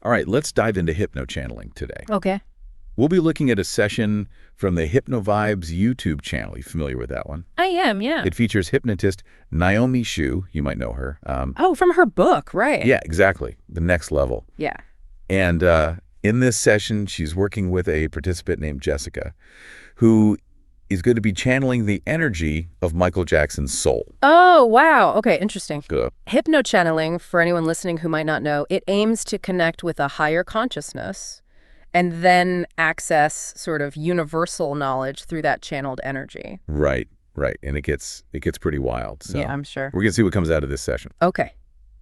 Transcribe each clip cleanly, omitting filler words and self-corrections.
All right, let's dive into hypno-channeling today. Okay. We'll be looking at a session from the HypnoVibes YouTube channel. You familiar with that one? I am, yeah. It features hypnotist Naomi. You might know her. Oh, from her book, right. Yeah, exactly. The Next Level. Yeah. And in this session, she's working with a participant named Jessica, who is going to be channeling the energy of Michael Jackson's soul. Oh, wow. Okay, interesting. Good. Hypno-channeling, for anyone listening who might not know, it aims to connect with a higher consciousness and then access sort of universal knowledge through that channeled energy. Right. And it gets pretty wild. So yeah, I'm sure. We're going to see what comes out of this session. Okay.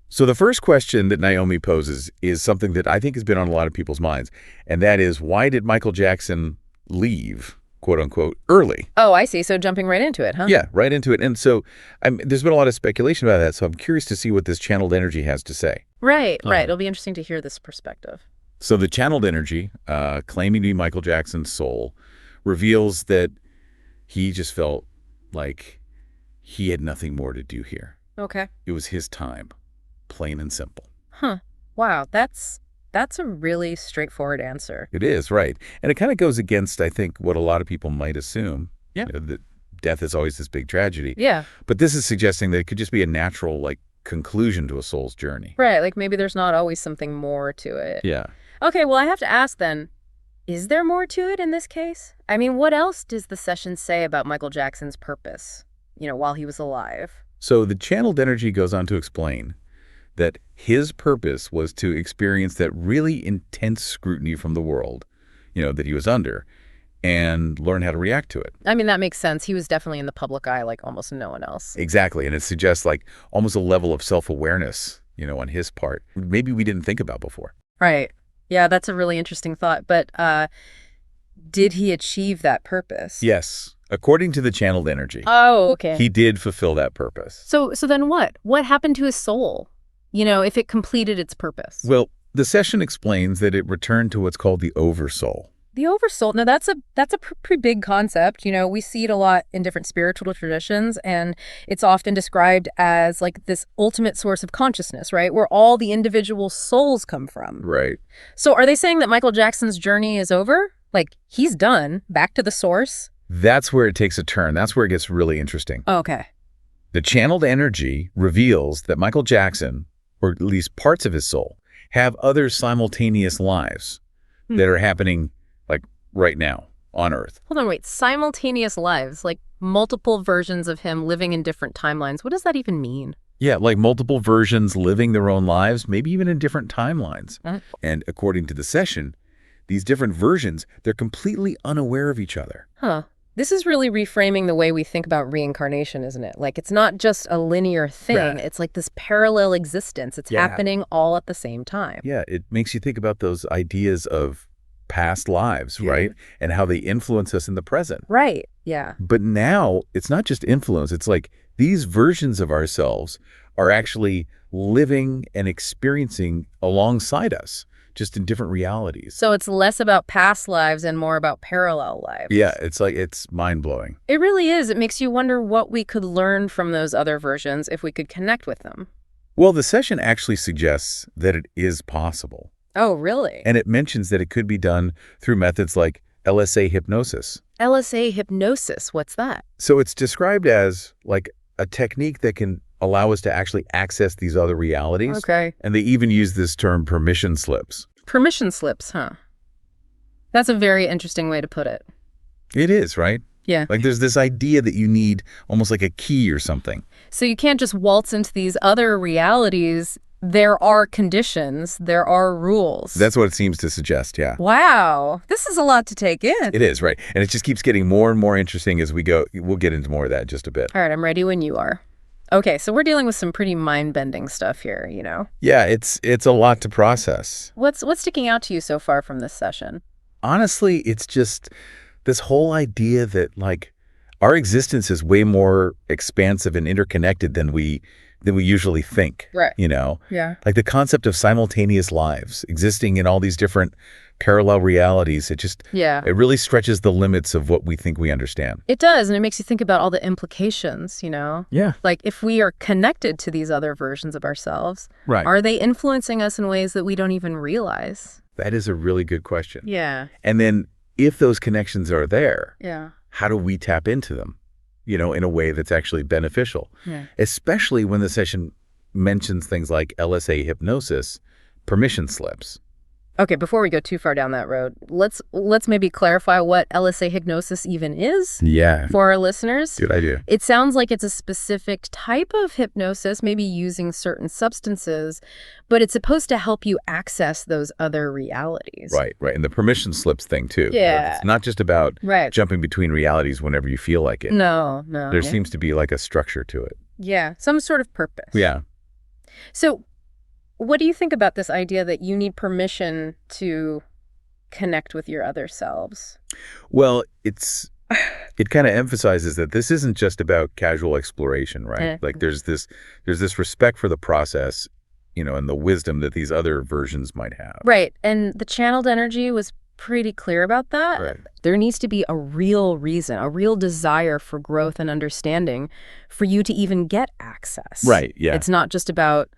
So the first question that Naomi poses is something that I think has been on a lot of people's minds, and that is, why did Michael Jackson leave, quote unquote, early? Oh, I see. So jumping right into it, huh? Yeah, right into it. And so there's been a lot of speculation about that, so I'm curious to see what this channeled energy has to say. Right. It'll be interesting to hear this perspective. So the channeled energy, claiming to be Michael Jackson's soul, reveals that he just felt like he had nothing more to do here. Okay. It was his time, plain and simple. Huh. Wow, that's a really straightforward answer. It is, right. And it kind of goes against, I think, what a lot of people might assume. Yeah. That death is always this big tragedy. Yeah. But this is suggesting that it could just be a natural, conclusion to a soul's journey. Right, like maybe there's not always something more to it. Yeah. Okay, well, I have to ask then, is there more to it in this case? I mean, what else does the session say about Michael Jackson's purpose, while he was alive? So the channeled energy goes on to explain that his purpose was to experience that really intense scrutiny from the world, that he was under, and learn how to react to it. I mean, that makes sense. He was definitely in the public eye like almost no one else. Exactly, and it suggests almost a level of self-awareness, on his part, maybe we didn't think about before. Right. Yeah, that's a really interesting thought. But did he achieve that purpose? Yes. According to the channeled energy. Oh, okay. He did fulfill that purpose. So then what? What happened to his soul? If it completed its purpose? Well, the session explains that it returned to what's called the oversoul. The oversoul. Now, that's a pretty big concept. We see it a lot in different spiritual traditions, and it's often described as this ultimate source of consciousness, right? Where all the individual souls come from. Right. So are they saying that Michael Jackson's journey is over? He's done, back to the source? That's where it takes a turn. That's where it gets really interesting. Okay. The channeled energy reveals that Michael Jackson, or at least parts of his soul, have other simultaneous lives that are happening right now on Earth. Hold on, wait. Simultaneous lives, multiple versions of him living in different timelines. What does that even mean? Yeah, multiple versions living their own lives, maybe even in different timelines. And according to the session, these different versions, they're completely unaware of each other. Huh. This is really reframing the way we think about reincarnation, isn't it? It's not just a linear thing. Right. It's this parallel existence. It's happening all at the same time. Yeah, it makes you think about those ideas of past lives, right? And how they influence us in the present. Right, yeah. But now, it's not just influence. It's these versions of ourselves are actually living and experiencing alongside us, just in different realities. So it's less about past lives and more about parallel lives. Yeah, it's mind-blowing. It really is. It makes you wonder what we could learn from those other versions if we could connect with them. Well, the session actually suggests that it is possible. Oh, really? And it mentions that it could be done through methods like LSA hypnosis. LSA hypnosis, what's that? So it's described as a technique that can allow us to actually access these other realities. Okay. And they even use this term permission slips. Permission slips, huh? That's a very interesting way to put it. It is, right? Yeah. There's this idea that you need almost like a key or something. So you can't just waltz into these other realities. There are conditions. There are rules. That's what it seems to suggest, yeah. Wow. This is a lot to take in. It is, right. And it just keeps getting more and more interesting as we go. We'll get into more of that in just a bit. All right, I'm ready when you are. Okay, so we're dealing with some pretty mind-bending stuff here, Yeah, it's a lot to process. What's sticking out to you so far from this session? Honestly, it's just this whole idea that our existence is way more expansive and interconnected than we than we usually think. Right. Yeah. Like the concept of simultaneous lives existing in all these different parallel realities. It really stretches the limits of what we think we understand. It does, and it makes you think about all the implications, Yeah. Like if we are connected to these other versions of ourselves, Right. are they influencing us in ways that we don't even realize? That is a really good question. Yeah. And then if those connections are there, Yeah. how do we tap into them, in a way that's actually beneficial? Yeah. Especially when the session mentions things like LSA hypnosis, permission slips. Okay, before we go too far down that road, let's maybe clarify what LSA hypnosis even is for our listeners. Good idea. It sounds like it's a specific type of hypnosis, maybe using certain substances, but it's supposed to help you access those other realities. Right. And the permission slips thing, too. Yeah. It's not just about jumping between realities whenever you feel like it. No. There seems to be like a structure to it. Yeah, some sort of purpose. Yeah. So what do you think about this idea that you need permission to connect with your other selves? Well, it kind of emphasizes that this isn't just about casual exploration, right? Like there's this respect for the process, and the wisdom that these other versions might have. Right. And the channeled energy was pretty clear about that. Right. There needs to be a real reason, a real desire for growth and understanding for you to even get access. Right. Yeah. It's not just about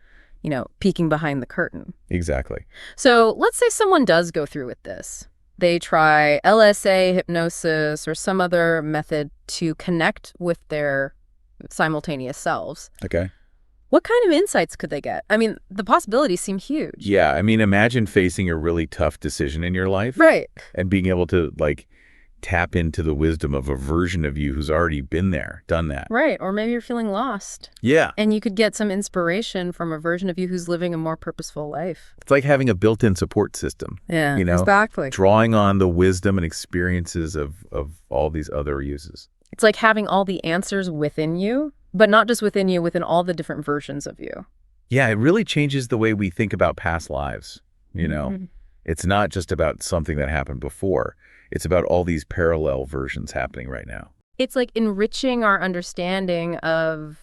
peeking behind the curtain. Exactly. So let's say someone does go through with this. They try LSA, hypnosis, or some other method to connect with their simultaneous selves. Okay. What kind of insights could they get? I mean, the possibilities seem huge. Yeah. I mean, imagine facing a really tough decision in your life. Right. And being able to, tap into the wisdom of a version of you who's already been there, done that. Right. Or maybe you're feeling lost. Yeah. And you could get some inspiration from a version of you who's living a more purposeful life. It's like having a built-in support system. Yeah, exactly. Drawing on the wisdom and experiences of all these other uses. It's like having all the answers within you, but not just within you, within all the different versions of you. Yeah, it really changes the way we think about past lives, Mm-hmm. It's not just about something that happened before. It's about all these parallel versions happening right now. It's like enriching our understanding of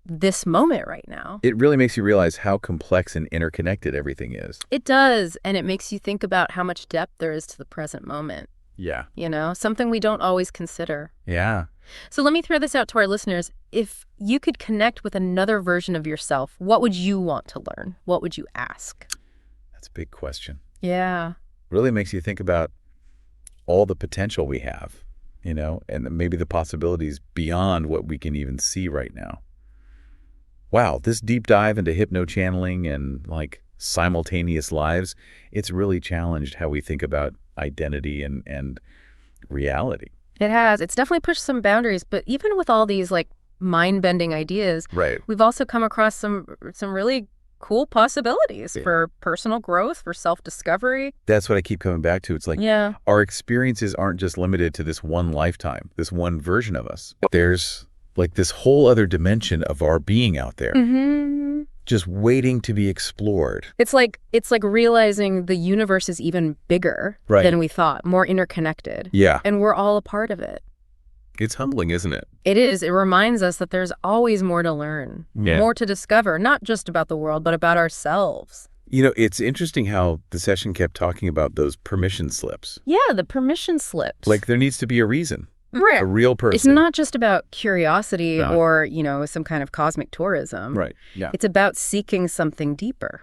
this moment right now. It really makes you realize how complex and interconnected everything is. It does, and it makes you think about how much depth there is to the present moment. Yeah. Something we don't always consider. Yeah. So let me throw this out to our listeners. If you could connect with another version of yourself, what would you want to learn? What would you ask? That's a big question. Yeah. Really makes you think about all the potential we have, and maybe the possibilities beyond what we can even see right now. Wow, this deep dive into hypno-channeling and simultaneous lives, it's really challenged how we think about identity and reality. It has. It's definitely pushed some boundaries, but even with all these mind-bending ideas, right, we've also come across some really cool possibilities for personal growth, for self-discovery. That's what I keep coming back to. It's our experiences aren't just limited to this one lifetime, this one version of us. There's this whole other dimension of our being out there, just waiting to be explored. It's like realizing the universe is even bigger than we thought, more interconnected. Yeah. And we're all a part of it. It's humbling, isn't it? It is. It reminds us that there's always more to learn, more to discover, not just about the world, but about ourselves. It's interesting how the session kept talking about those permission slips. Yeah, the permission slips. There needs to be a reason. Right. A real person. It's not just about curiosity or, some kind of cosmic tourism. Right. Yeah. It's about seeking something deeper.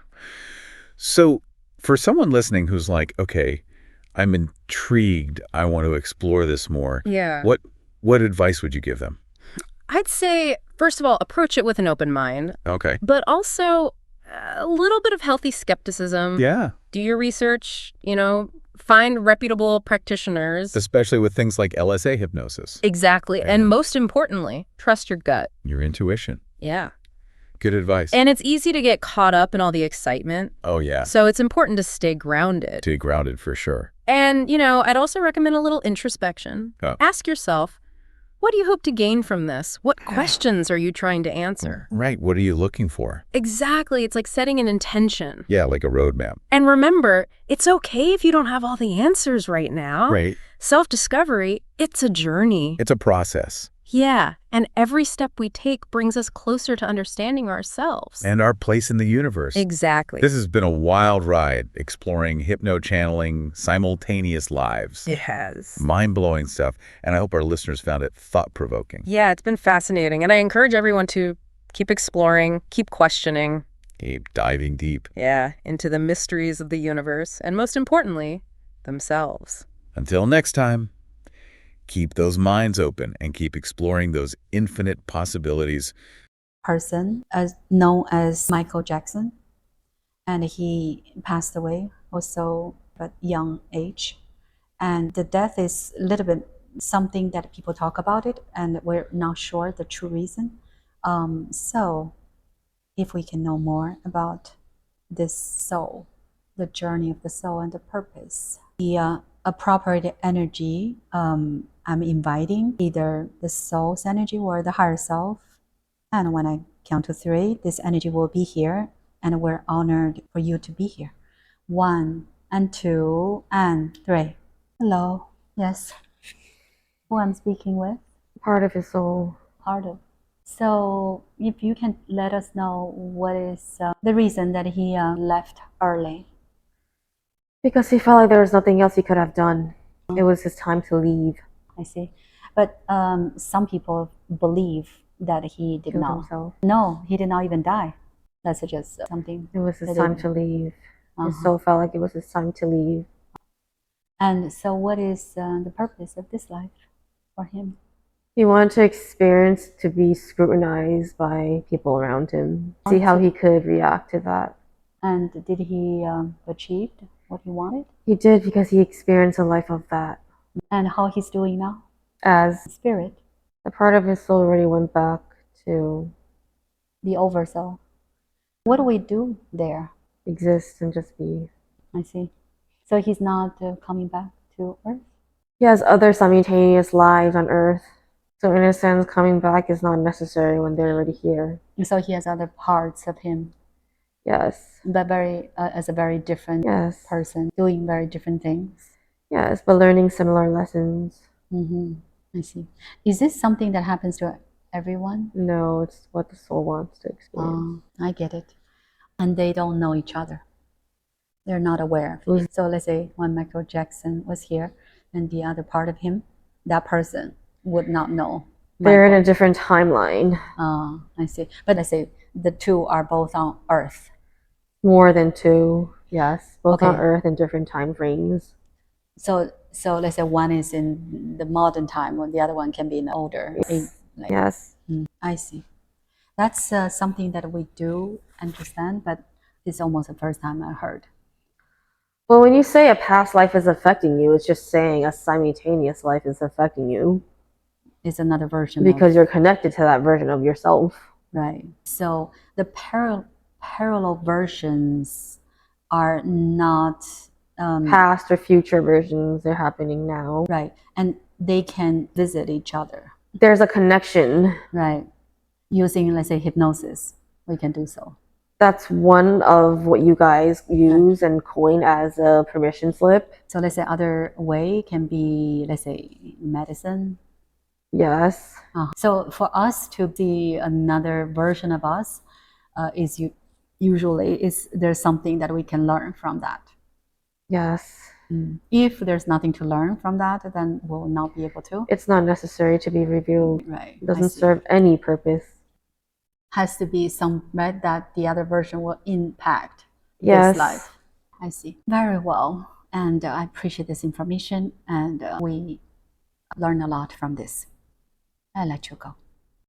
So for someone listening who's okay, I'm intrigued, I want to explore this more. Yeah. What advice would you give them? I'd say, first of all, approach it with an open mind. Okay. But also a little bit of healthy skepticism. Yeah. Do your research, find reputable practitioners. Especially with things like LSA hypnosis. Exactly. And most importantly, trust your gut. Your intuition. Yeah. Good advice. And it's easy to get caught up in all the excitement. Oh, yeah. So it's important to stay grounded. Stay grounded for sure. And, I'd also recommend a little introspection. Oh. Ask yourself, what do you hope to gain from this? What questions are you trying to answer? Right. What are you looking for? Exactly. It's like setting an intention. Yeah, like a roadmap. And remember, it's okay if you don't have all the answers right now. Right. Self-discovery, it's a journey. It's a process. Yeah, and every step we take brings us closer to understanding ourselves. And our place in the universe. Exactly. This has been a wild ride exploring hypno-channeling simultaneous lives. It has. Mind-blowing stuff, and I hope our listeners found it thought-provoking. Yeah, it's been fascinating, and I encourage everyone to keep exploring, keep questioning. Keep diving deep. Yeah, into the mysteries of the universe, and most importantly, themselves. Until next time, keep those minds open and keep exploring those infinite possibilities. Person known as Michael Jackson, and he passed away also at young age. And the death is a little bit something that people talk about it, and we're not sure the true reason. So if we can know more about this soul, the journey of the soul and the purpose, the appropriate energy, I'm inviting either the soul's energy or the higher self. And when I count to 3, this energy will be here, and we're honored for you to be here. 1 and 2 and 3. Hello. Yes. Who I'm speaking with? Part of his soul. Part of. So if you can let us know what is the reason that he left early. Because he felt like there was nothing else he could have done. It was his time to leave. I see. But some people believe that he did Killed not. himself. No, he did not even die. That's just something. It was his time to leave. His soul felt like it was his time to leave. And so what is the purpose of this life for him? He wanted to experience to be scrutinized by people around him. See how he could react to that. And did he achieve what he wanted? He did, because he experienced a life of that. And how he's doing now? As Spirit. a part of his soul already went back to the oversoul. What do we do there? Exist and just be. I see. So he's not coming back to Earth? He has other simultaneous lives on Earth. So in a sense, coming back is not necessary when they're already here. And so he has other parts of him. Yes. But as a very different person, doing very different things. Yes, but learning similar lessons. I see. Is this something that happens to everyone? No, it's what the soul wants to experience. I get it. And they don't know each other. They're not aware of it. So let's say when Michael Jackson was here and the other part of him, that person would not know. They're in a different timeline. I see. But let's say the two are both on Earth. More than 2, yes. Both on Earth in different time frames. So let's say one is in the modern time, or the other one can be in the older. Yes. I see. That's something that we do understand, but it's almost the first time I heard. Well, when you say a past life is affecting you, it's just saying a simultaneous life is affecting you. It's another version. Because you're connected to that version of yourself. Right. So the parallel versions are not past or future versions. They're happening now. Right. And they can visit each other. There's a connection. Right. Using, let's say, hypnosis, we can do so. That's one of what you guys use and coin as a permission slip. So let's say other way can be, let's say, medicine. Yes. So for us to see another version of us, is usually there's something that we can learn from that. Yes. If there's nothing to learn from that, then we'll not be able to. It's not necessary to be revealed. Right. It doesn't serve any purpose. Has to be some that the other version will impact this life. I see. Very well. And I appreciate this information, and we learn a lot from this. I'll let you go.